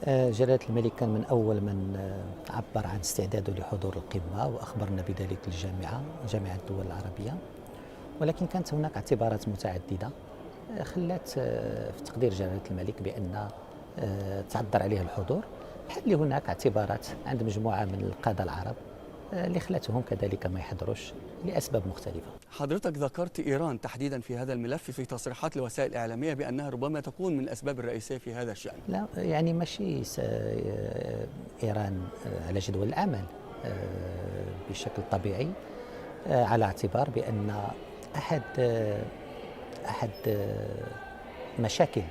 جلالة الملك كان من أول من عبر عن استعداده لحضور القمة، وأخبرنا بذلك جامعة الدول العربية. ولكن كانت هناك اعتبارات متعددة خلت في تقدير جلالة الملك بأن تعذر عليه الحضور، بحال اللي هناك اعتبارات عند مجموعة من القادة العرب اللي خلتهم كذلك ما يحضروش لأسباب مختلفة. حضرتك ذكرت إيران تحديدا في هذا الملف في تصريحات لوسائل إعلامية بأنها ربما تكون من الأسباب الرئيسية في هذا الشأن. لا يعني ماشي إيران على جدول العمل بشكل طبيعي، على اعتبار بأن أحد مشاكل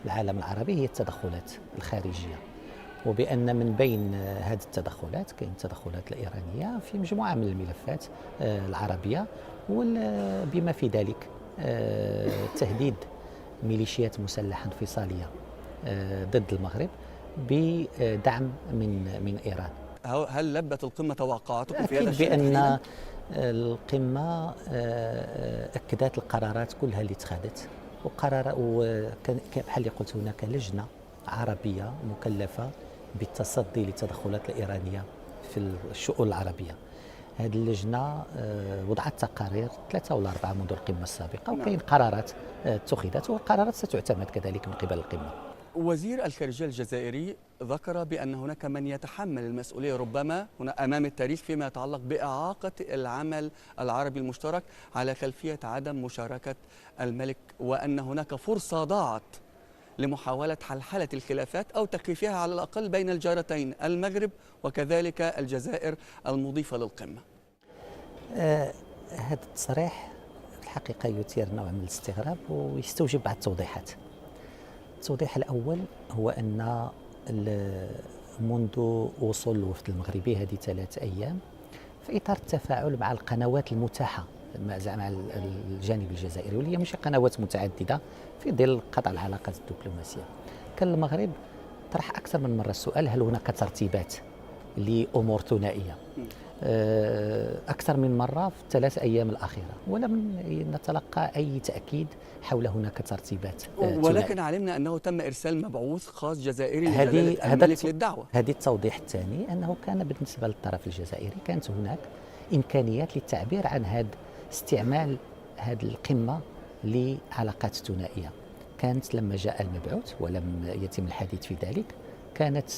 العالم العربي هي التدخلات الخارجية، وبأن من بين هذه التدخلات كاين التدخلات الإيرانية في مجموعة من الملفات العربية، بما في ذلك تهديد ميليشيات مسلحة انفصالية ضد المغرب بدعم من إيران. هل لبت القمة توقعاتكم في هذا أكيد الشأن؟ بأن القمة أكدت القرارات كلها اللي اتخذت، وكان بحال اللي قلت هناك لجنة عربية مكلفة بالتصدي للتدخلات الإيرانية في الشؤون العربية. هذه اللجنة وضعت تقارير 3 ولا 4 منذ القمة السابقة، وكاين قرارات اتخذت، والقرارات ستعتمد كذلك من قبل القمة. وزير الخارجية الجزائري ذكر بأن هناك من يتحمل المسؤولية ربما هنا أمام التاريخ فيما يتعلق بإعاقة العمل العربي المشترك على خلفية عدم مشاركة الملك، وأن هناك فرصة ضاعت لمحاولة حلحلة الخلافات أو تخفيفها على الأقل بين الجارتين المغرب وكذلك الجزائر المضيفة للقمة. هذا التصريح في الحقيقة يثير نوع من الاستغراب ويستوجب بعض التوضيحات. التوضيح الأول هو أن منذ وصول الوفد المغربي هذه 3 أيام في إطار التفاعل مع القنوات المتاحة مع الجانب الجزائري، واللي هي مش قنوات متعددة في ظل قطع العلاقات الدبلوماسية، كان المغرب طرح أكثر من مرة السؤال: هل هناك ترتيبات لأمور ثنائية؟ أكثر من مرة في ال3 أيام الأخيرة، ولم نتلقى أي تأكيد حول هناك ترتيبات ولكن علمنا أنه تم إرسال مبعوث خاص جزائري لجلالة الملك للدعوة. هذه التوضيح الثاني أنه كان بالنسبة للطرف الجزائري كانت هناك إمكانيات للتعبير عن استعمال هذه القمة لعلاقات ثنائية. كانت لما جاء المبعوث ولم يتم الحديث في ذلك، كانت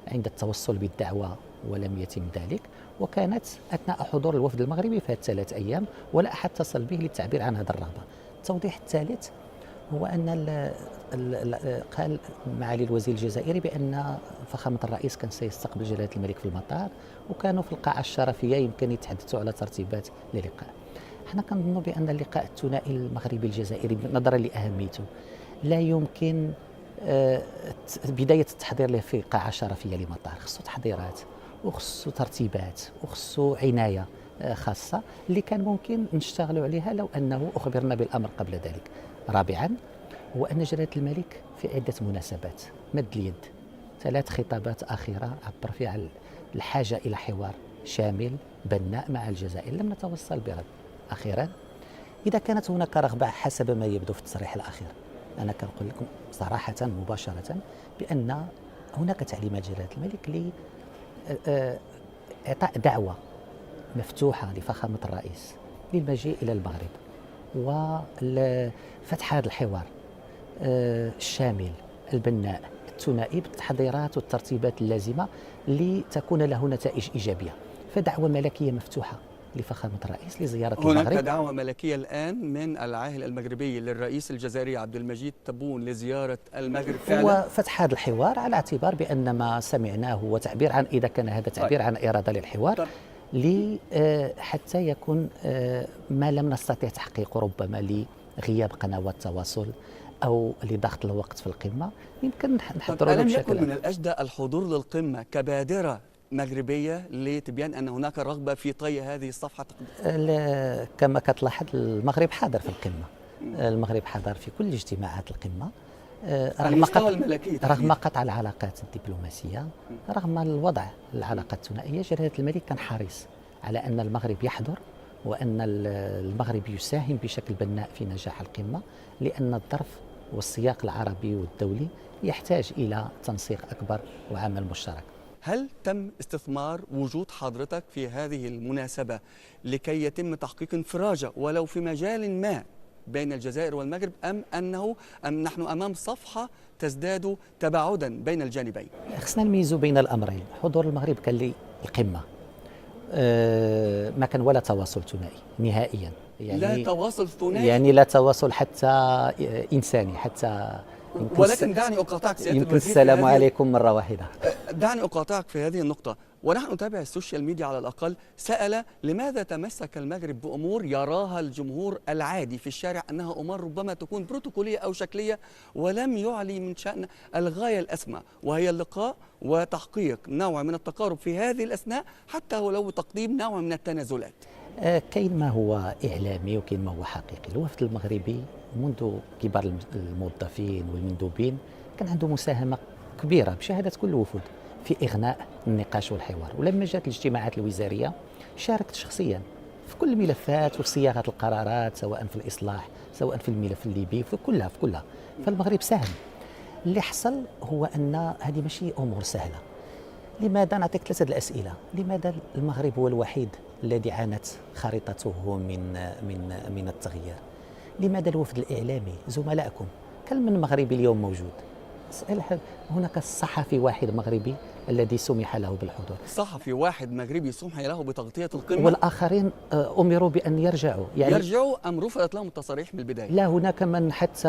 عند التوصل بالدعوة ولم يتم ذلك، وكانت أثناء حضور الوفد المغربي في هذه 3 أيام ولا أحد اتصل به للتعبير عن هذه الرغبة. التوضيح الثالث هو أن قال معالي الوزير الجزائري بأن فخامة الرئيس كان سيستقبل جلالة الملك في المطار، وكانوا في القاعة الشرفية يمكن يتحدثوا على ترتيبات للقاء. احنا كنظن بأن اللقاء الثنائي المغربي الجزائري نظرا لأهميته لا يمكن بداية التحضير له في قاعة شرفية لمطار، خصو تحضيرات وخصو ترتيبات وخصو عناية خاصة اللي كان ممكن نشتغلوا عليها لو أنه أخبرنا بالأمر قبل ذلك. رابعا هو أن جلالة الملك في عدة مناسبات مد اليد، 3 خطابات أخيرة عبر فيها عن الحاجة إلى حوار شامل بناء مع الجزائر، لم نتوصل برد. أخيرا إذا كانت هناك رغبة حسب ما يبدو في التصريح الأخير، أنا كنقول لكم صراحة مباشرة بأن هناك تعليمات جلالة الملك لإعطاء دعوة مفتوحة لفخامة الرئيس للمجيء إلى المغرب وفتح هذا الحوار الشامل البناء الثنائي بالتحضيرات والترتيبات اللازمة لتكون له نتائج إيجابية. فدعوة ملكية مفتوحة لفخامة الرئيس لزيارة المغرب. هناك دعوة ملكية الآن من العاهل المغربي للرئيس الجزائري عبد المجيد تبون لزيارة المغرب فعلا؟ وفتح هذا الحوار على اعتبار بأن ما سمعناه هو تعبير عن، إذا كان هذا تعبير عن إرادة للحوار، حتى يكون ما لم نستطيع تحقيقه ربما لغياب قنوات التواصل أو لضغط الوقت في القمة يمكن نحضره ألم بشكل يكن من الأجدى الحضور للقمة كبادرة مغربية لتبيان أن هناك رغبة في طي هذه الصفحة؟ كما كتلاحظ المغرب حاضر في القمة، المغرب حضر في كل اجتماعات القمة رغم قطع العلاقات الدبلوماسية، رغم الوضع العلاقات الثنائية. جلالة الملك كان حريص على أن المغرب يحضر وأن المغرب يساهم بشكل بناء في نجاح القمة، لأن الظرف والسياق العربي والدولي يحتاج إلى تنسيق أكبر وعمل مشترك. هل تم استثمار وجود حضرتك في هذه المناسبة لكي يتم تحقيق انفراجة ولو في مجال ما بين الجزائر والمغرب، أم نحن أمام صفحة تزداد تباعدا بين الجانبين؟ خصنا نميزوا بين الأمرين. حضور المغرب كان لي القمة، ما كان ولا تواصل ثنائي نهائيا، يعني لا تواصل ثنائي، يعني لا تواصل حتى إنساني، حتى ولكن دعني أقاطعك سيادة يمكن السلام عليكم مرة واحدة. دعني أقاطعك في هذه النقطة. ونحن نتابع السوشيال ميديا على الأقل، سأل لماذا تمسك المغرب بأمور يراها الجمهور العادي في الشارع أنها أمور ربما تكون بروتوكولية أو شكلية، ولم يعلي من شأن الغاية الأسمى وهي اللقاء وتحقيق نوع من التقارب في هذه الأثناء، حتى ولو تقديم نوع من التنازلات. كاين ما هو إعلامي وكاين ما هو حقيقي. الوفد المغربي منذ كبار الموظفين والمندوبين كان عنده مساهمة كبيرة بشهادة كل الوفود في إغناء النقاش والحوار، ولما جات الاجتماعات الوزارية شاركت شخصيا في كل الملفات وفي صياغة القرارات، سواء في الإصلاح سواء في الملف الليبي، في كلها. فالمغرب ساهم. اللي حصل هو أن هذه ماشي أمور سهلة. لماذا؟ نعطيك 3 الأسئلة. لماذا المغرب هو الوحيد الذي عانت خريطته من التغيير؟ لماذا الوفد الإعلامي زملائكم كم من مغربي اليوم موجود؟ هناك صحفي واحد مغربي الذي سمح له بالحضور، صحفي واحد مغربي سمح له بتغطية القمة، والآخرين أمروا بأن يرجعوا. يعني يرجعوا أم رفضت لهم التصاريح من البداية؟ لا، هناك من حتى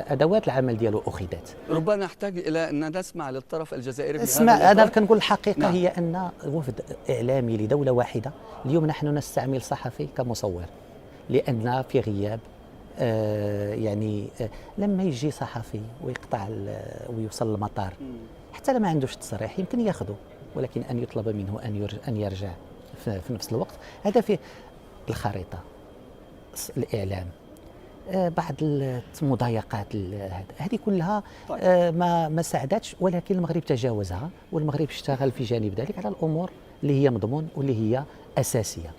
أدوات العمل ديالو أخذت. ربما نحتاج إلى أن نسمع للطرف الجزائري. اسمع، أنا كنقول الحقيقة. نعم. هي أن وفد إعلامي لدولة واحدة، اليوم نحن نستعمل صحفي كمصور، لأن في غياب لما يجي صحفي ويقطع ويوصل المطار حتى ما عندوش تصريح يمكن ياخذه، ولكن أن يطلب منه أن يرجع في نفس الوقت، هذا في الخريطة. الإعلام، بعض المضايقات هذه كلها ما ساعدتش، ولكن المغرب تجاوزها، والمغرب اشتغل في جانب ذلك على الأمور اللي هي مضمون واللي هي أساسية.